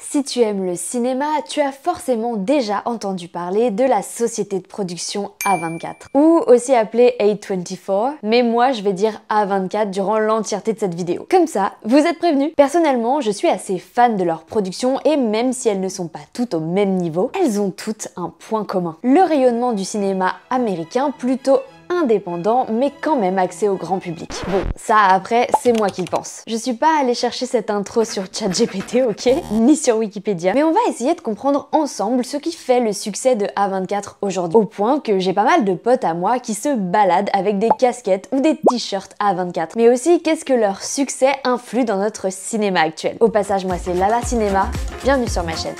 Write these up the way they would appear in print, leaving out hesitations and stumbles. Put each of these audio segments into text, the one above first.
Si tu aimes le cinéma, tu as forcément déjà entendu parler de la société de production A24, ou aussi appelée A24, mais moi je vais dire A24 durant l'entièreté de cette vidéo. Comme ça, vous êtes prévenus. Personnellement, je suis assez fan de leur production et même si elles ne sont pas toutes au même niveau, elles ont toutes un point commun. Le rayonnement du cinéma américain plutôt indépendant mais quand même accès au grand public. Bon, ça après, c'est moi qui le pense. Je suis pas allée chercher cette intro sur ChatGPT, ok? Ni sur Wikipédia, mais on va essayer de comprendre ensemble ce qui fait le succès de A24 aujourd'hui. Au point que j'ai pas mal de potes à moi qui se baladent avec des casquettes ou des t-shirts A24. Mais aussi, qu'est-ce que leur succès influe dans notre cinéma actuel? Au passage, moi c'est Lala Cinéma, bienvenue sur ma chaîne.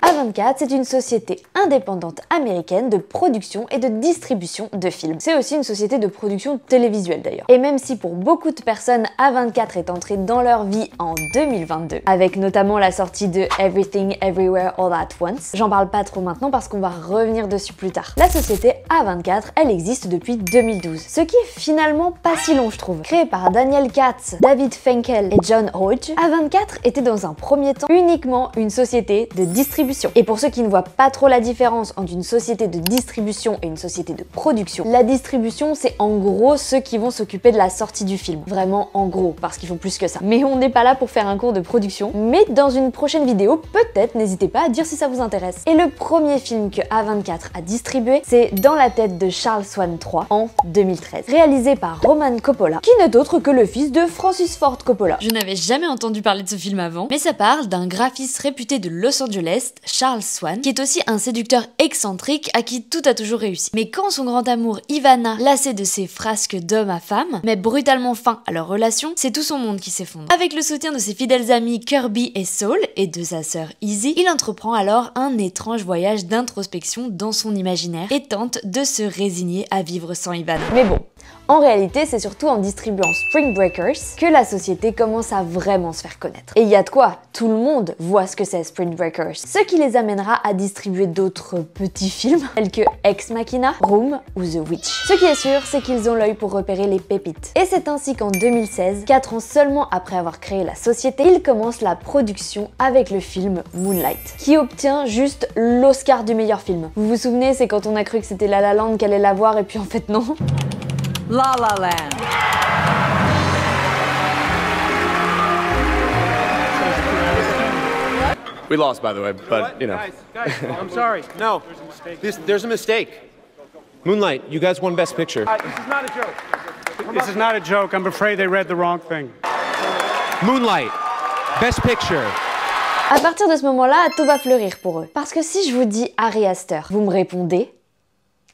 A24, c'est une société indépendante américaine de production et de distribution de films. C'est aussi une société de production télévisuelle d'ailleurs. Et même si pour beaucoup de personnes, A24 est entrée dans leur vie en 2022, avec notamment la sortie de Everything Everywhere All At Once, j'en parle pas trop maintenant parce qu'on va revenir dessus plus tard. La société A24, elle existe depuis 2012, ce qui est finalement pas si long je trouve. Créée par Daniel Katz, David Finkel et John Hodge, A24 était dans un premier temps uniquement une société de distribution. Et pour ceux qui ne voient pas trop la différence entre une société de distribution et une société de production, la distribution c'est en gros ceux qui vont s'occuper de la sortie du film. Vraiment en gros, parce qu'ils font plus que ça. Mais on n'est pas là pour faire un cours de production, mais dans une prochaine vidéo, peut-être, n'hésitez pas à dire si ça vous intéresse. Et le premier film que A24 a distribué, c'est Dans la tête de Charles Swan III en 2013, réalisé par Roman Coppola, qui n'est autre que le fils de Francis Ford Coppola. Je n'avais jamais entendu parler de ce film avant, mais ça parle d'un graphiste réputé de Los Angeles, Charles Swan, qui est aussi un séducteur excentrique à qui tout a toujours réussi. Mais quand son grand amour Ivana, lassée de ses frasques d'homme à femme, met brutalement fin à leur relation, c'est tout son monde qui s'effondre. Avec le soutien de ses fidèles amis Kirby et Saul, et de sa sœur Izzy, il entreprend alors un étrange voyage d'introspection dans son imaginaire et tente de se résigner à vivre sans Ivana. Mais bon, en réalité, c'est surtout en distribuant Spring Breakers que la société commence à vraiment se faire connaître. Et il y a de quoi, tout le monde voit ce que c'est Spring Breakers. Ce qui les amènera à distribuer d'autres petits films, tels que Ex Machina, Room ou The Witch. Ce qui est sûr, c'est qu'ils ont l'œil pour repérer les pépites. Et c'est ainsi qu'en 2016, 4 ans seulement après avoir créé la société, ils commencent la production avec le film Moonlight, qui obtient juste l'Oscar du meilleur film. Vous vous souvenez, c'est quand on a cru que c'était La La Land qu'elle allait l'avoir et puis en fait non. La La Land. We lost, by the way, but you know. Guys, I'm sorry. No, there's a mistake. Moonlight, you guys won Best Picture. This is not a joke. This is not a joke. I'm afraid they read the wrong thing. Moonlight, Best Picture. À partir de ce moment-là, tout va fleurir pour eux. Parce que si je vous dis Ari Aster, vous me répondez?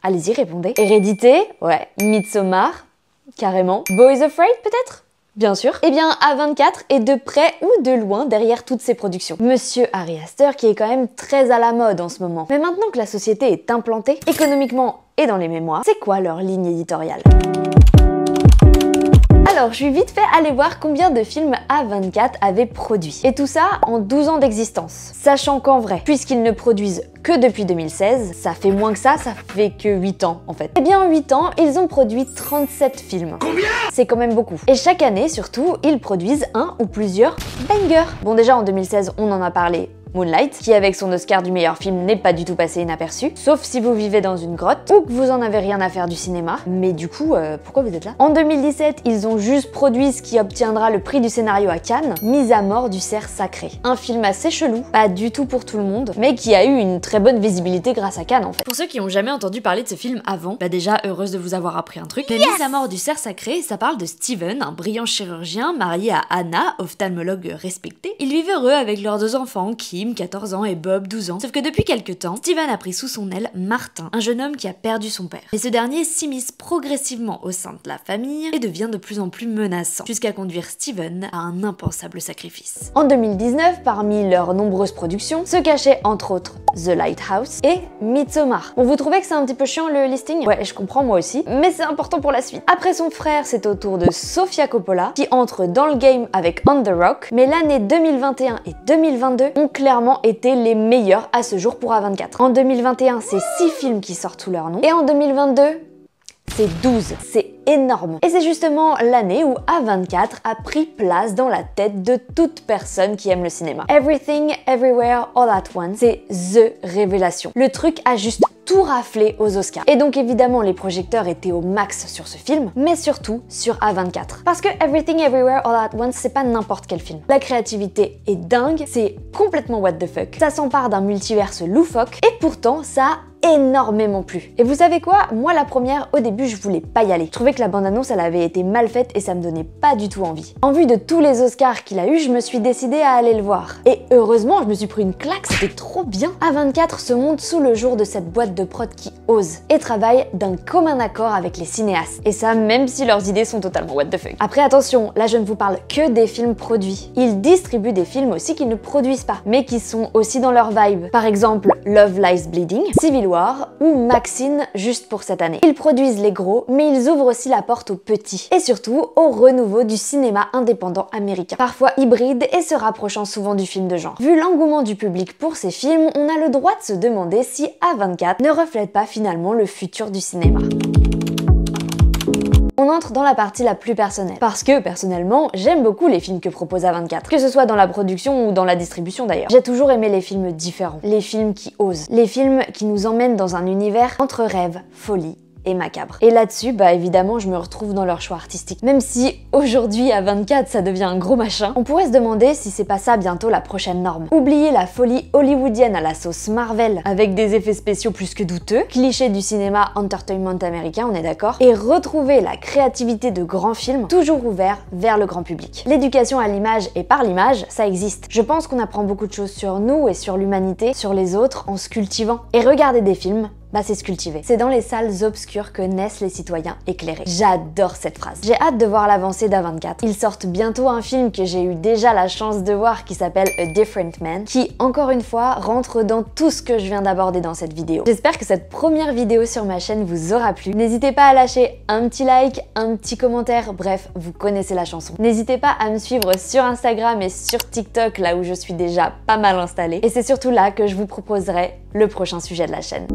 Allez-y, répondez. Hérédité? Ouais. Midsommar? Carrément. Boys Afraid, peut-être? Bien sûr. Eh bien, A24 est de près ou de loin derrière toutes ces productions. Monsieur Ari Aster qui est quand même très à la mode en ce moment. Mais maintenant que la société est implantée, économiquement et dans les mémoires, c'est quoi leur ligne éditoriale ? Alors, je suis vite fait aller voir combien de films A24 avait produit. Et tout ça en 12 ans d'existence. Sachant qu'en vrai, puisqu'ils ne produisent que depuis 2016, ça fait moins que ça fait que 8 ans en fait. Eh bien en 8 ans, ils ont produit 37 films. Combien ? C'est quand même beaucoup. Et chaque année, surtout, ils produisent un ou plusieurs bangers. Bon déjà en 2016, on en a parlé. Moonlight, qui avec son Oscar du meilleur film n'est pas du tout passé inaperçu, sauf si vous vivez dans une grotte ou que vous en avez rien à faire du cinéma. Mais du coup, pourquoi vous êtes là? En 2017, ils ont juste produit ce qui obtiendra le prix du scénario à Cannes, Mise à mort du cerf sacré. Un film assez chelou, pas du tout pour tout le monde, mais qui a eu une très bonne visibilité grâce à Cannes en fait. Pour ceux qui ont jamais entendu parler de ce film avant, bah déjà heureuse de vous avoir appris un truc. La Mise à mort du cerf sacré, ça parle de Steven, un brillant chirurgien marié à Anna, ophtalmologue respectée. Ils vivent heureux avec leurs 2 enfants, Kim, 14 ans, et Bob, 12 ans. Sauf que depuis quelques temps, Steven a pris sous son aile Martin, un jeune homme qui a perdu son père. Et ce dernier s'immisce progressivement au sein de la famille et devient de plus en plus menaçant, jusqu'à conduire Steven à un impensable sacrifice. En 2019, parmi leurs nombreuses productions, se cachaient entre autres The Lighthouse et Midsommar. Bon, vous trouvez que c'est un petit peu chiant le listing? Ouais, je comprends moi aussi, mais c'est important pour la suite. Après son frère, c'est au tour de Sofia Coppola, qui entre dans le game avec On the Rock, mais l'année 2021 et 2022 ont clairement clairement été les meilleurs à ce jour pour A24. En 2021, c'est 6 films qui sortent sous leur nom, et en 2022, c'est 12. C'est énorme. Et c'est justement l'année où A24 a pris place dans la tête de toute personne qui aime le cinéma. Everything, Everywhere, All at Once, c'est THE révélation. Le truc a juste tout raflé aux Oscars. Et donc évidemment les projecteurs étaient au max sur ce film, mais surtout sur A24. Parce que Everything Everywhere All at Once, c'est pas n'importe quel film. La créativité est dingue, c'est complètement what the fuck. Ça s'empare d'un multiverse loufoque, et pourtant ça a énormément plu. Et vous savez quoi? Moi la première, au début je voulais pas y aller. Je trouvais que la bande-annonce elle avait été mal faite et ça me donnait pas du tout envie. En vue de tous les Oscars qu'il a eu, je me suis décidée à aller le voir. Et heureusement, je me suis pris une claque, c'était trop bien. A24 se monte sous le jour de cette boîte de prod qui ose et travaille d'un commun accord avec les cinéastes. Et ça, même si leurs idées sont totalement what the fuck. Après attention, là je ne vous parle que des films produits. Ils distribuent des films aussi qu'ils ne produisent pas, mais qui sont aussi dans leur vibe. Par exemple, Love Lies Bleeding, Civil War ou Maxine juste pour cette année. Ils produisent les gros, mais ils ouvrent aussi la porte aux petits. Et surtout au renouveau du cinéma indépendant américain. Parfois hybride et se rapprochant souvent du film de genre. Vu l'engouement du public pour ces films, on a le droit de se demander si A24 ne reflète pas finalement le futur du cinéma. On entre dans la partie la plus personnelle. Parce que, personnellement, j'aime beaucoup les films que propose A24. Que ce soit dans la production ou dans la distribution d'ailleurs. J'ai toujours aimé les films différents. Les films qui osent. Les films qui nous emmènent dans un univers entre rêve, folie et macabre. Et là-dessus, bah évidemment, je me retrouve dans leur choix artistique. Même si aujourd'hui, A24, ça devient un gros machin, on pourrait se demander si c'est pas ça bientôt la prochaine norme. Oublier la folie hollywoodienne à la sauce Marvel, avec des effets spéciaux plus que douteux, cliché du cinéma entertainment américain, on est d'accord, et retrouver la créativité de grands films, toujours ouverts vers le grand public. L'éducation à l'image et par l'image, ça existe. Je pense qu'on apprend beaucoup de choses sur nous et sur l'humanité, sur les autres, en se cultivant. Et regarder des films, bah c'est se cultiver. C'est dans les salles obscures que naissent les citoyens éclairés. J'adore cette phrase. J'ai hâte de voir l'avancée d'A24. Ils sortent bientôt un film que j'ai eu déjà la chance de voir qui s'appelle A Different Man, qui, encore une fois, rentre dans tout ce que je viens d'aborder dans cette vidéo. J'espère que cette première vidéo sur ma chaîne vous aura plu. N'hésitez pas à lâcher un petit like, un petit commentaire, bref, vous connaissez la chanson. N'hésitez pas à me suivre sur Instagram et sur TikTok, là où je suis déjà pas mal installée. Et c'est surtout là que je vous proposerai le prochain sujet de la chaîne.